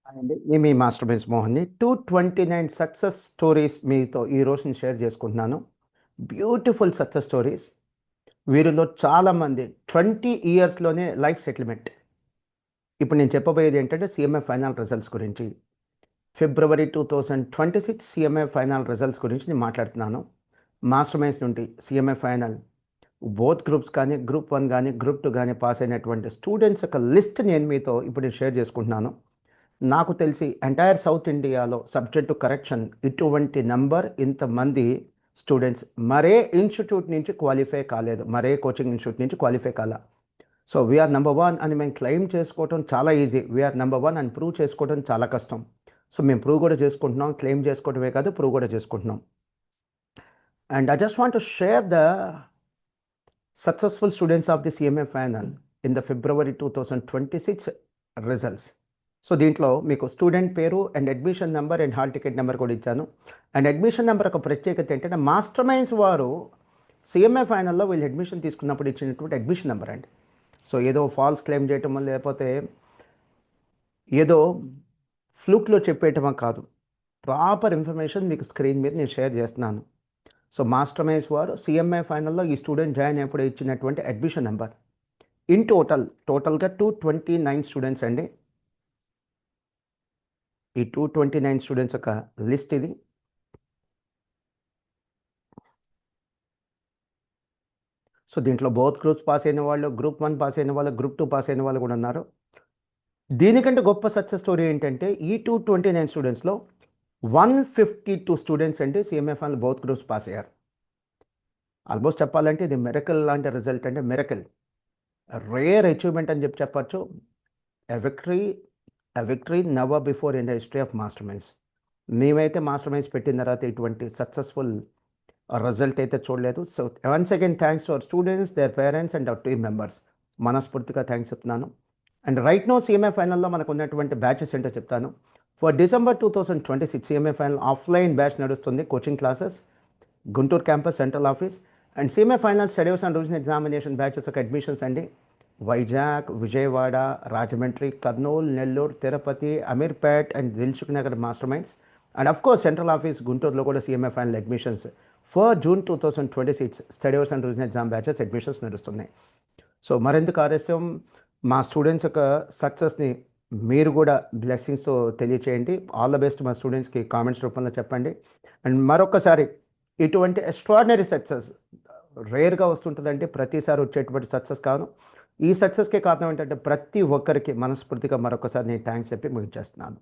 అండి నేను మీ master base మోహన్ని 229 success stories మీతో ఈరోజు నేను షేర్ చేసుకుంటున్నాను. Beautiful success stories. వీరిలో చాలామంది 20 ఇయర్స్లోనే లైఫ్ సెటిల్మెంట్. ఇప్పుడు నేను చెప్పబోయేది ఏంటంటే సిఎంఏ ఫైనల్ రిజల్ట్స్ గురించి. ఫిబ్రవరి 2026 సిఎంఏ ఫైనల్ రిజల్ట్స్ గురించి నేను మాట్లాడుతున్నాను. మాస్టర్ మైండ్స్ నుండి సిఎంఏ ఫైనల్ బోత్ గ్రూప్స్ కానీ గ్రూప్ 1 కానీ గ్రూప్ 2 కానీ పాస్ అయినటువంటి స్టూడెంట్స్ యొక్క లిస్ట్ నేను మీతో ఇప్పుడు నేను షేర్ చేసుకుంటున్నాను. నాకు తెలిసి ఎంటైర్ సౌత్ ఇండియాలో సబ్జెక్టు కరెక్షన్ ఇటువంటి నంబర్ ఇంతమంది స్టూడెంట్స్ మరే ఇన్స్టిట్యూట్ నుంచి క్వాలిఫై కాలేదు, మరే కోచింగ్ ఇన్స్టిట్యూట్ నుంచి క్వాలిఫై కాల. సో వీఆర్ నెంబర్ వన్ అని మేము క్లెయిమ్ చేసుకోవడం చాలా ఈజీ, వీఆర్ నెంబర్ వన్ అని ప్రూవ్ చేసుకోవడం చాలా కష్టం. సో మేము ప్రూవ్ కూడా చేసుకుంటున్నాం, క్లెయిమ్ చేసుకోవడమే కాదు ప్రూవ్ కూడా చేసుకుంటున్నాం. And I just want to share the successful students of the CMA final in the February 2026 results. So దీంట్లో మీకు స్టూడెంట్ పేరు and admission number and hall ticket number కూడా ఇచ్చాను. అండ్ అడ్మిషన్ నెంబర్ ఒక ప్రత్యేకత ఏంటంటే మాస్టర్ మైండ్స్ వారు CMA ఫైనల్లో వీళ్ళు అడ్మిషన్ తీసుకున్నప్పుడు ఇచ్చినటువంటి అడ్మిషన్ నెంబర్ అండి. సో ఏదో ఫాల్స్ క్లెయిమ్ చేయటమో లేకపోతే ఏదో ఫ్లూక్లో చెప్పేయటమో కాదు, ప్రాపర్ ఇన్ఫర్మేషన్ మీకు స్క్రీన్ మీద నేను షేర్ చేస్తున్నాను. సో మాస్టర్ మైండ్స్ వారు సిఎంఏ ఫైనల్లో ఈ స్టూడెంట్ జాయిన్ అయినప్పుడు ఇచ్చినటువంటి అడ్మిషన్ నెంబర్. ఇన్ టోటల్గా 229 స్టూడెంట్స్ అండి. ఈ 229 స్టూడెంట్స్ యొక్క లిస్ట్ ఇది. సో దీంట్లో బోత్ గ్రూప్స్ పాస్ అయిన వాళ్ళు, గ్రూప్ 1 పాస్ అయిన వాళ్ళు, గ్రూప్ 2 పాస్ అయిన వాళ్ళు కూడా ఉన్నారు. దీనికంటే గొప్ప సక్సెస్ స్టోరీ ఏంటంటే ఈ 229 స్టూడెంట్స్లో 152 స్టూడెంట్స్ అండి CMA final both groups pass అయ్యారు. ఆల్మోస్ట్ చెప్పాలంటే ఇది మిరకల్ లాంటి రిజల్ట్, అంటే మిరకల్, రేర్ అచీవ్మెంట్ అని చెప్పచ్చు. A victory never before in the history of master minds. మేమైతే మాస్టర్ మైండ్స్ పెట్టిన తర్వాత ఇటువంటి సక్సెస్ఫుల్ రిజల్ట్ అయితే చూడలేదు. So once again thanks to our students, their parents and our team members. మనస్ఫూర్తిగా థ్యాంక్స్ చెప్తున్నాను. అండ్ రైట్ నో సిఎంఏ ఫైనల్లో మనకు ఉన్నటువంటి బ్యాచెస్ ఏంటో చెప్తాను. For December 2026 CMA final offline batch నడుస్తుంది, coaching classes, Guntur campus, central office. And CMA final studies and revision examination batches యొక్క admissions అండి Vizag, Vijayawada, Rajahmundry, Kurnool, Nellore, Tirupati, Ameerpet and Dilsukh Nagar master minds. And of course central office గుంటూరులో కూడా CMA final admissions for June 2026 studies and revision exam batches admissions నడుస్తున్నాయి. So మరెందుకు ఆలస్యం, మా students యొక్క సక్సెస్ని మీరు కూడా బ్లెస్సింగ్స్తో తెలియచేయండి. ఆల్ ద బెస్ట్ మా స్టూడెంట్స్కి కామెంట్స్ రూపంలో చెప్పండి. అండ్ మరొకసారి ఇటువంటి ఎక్స్ట్రాడినరీ సక్సెస్ రేర్గా వస్తుంటుందంటే ప్రతిసారి వచ్చేటువంటి సక్సెస్ కాదు. ఈ సక్సెస్కే కారణం ఏంటంటే ప్రతి ఒక్కరికి మనస్ఫూర్తిగా మరొకసారి నేను థ్యాంక్స్ చెప్పి ముగించేస్తున్నాను.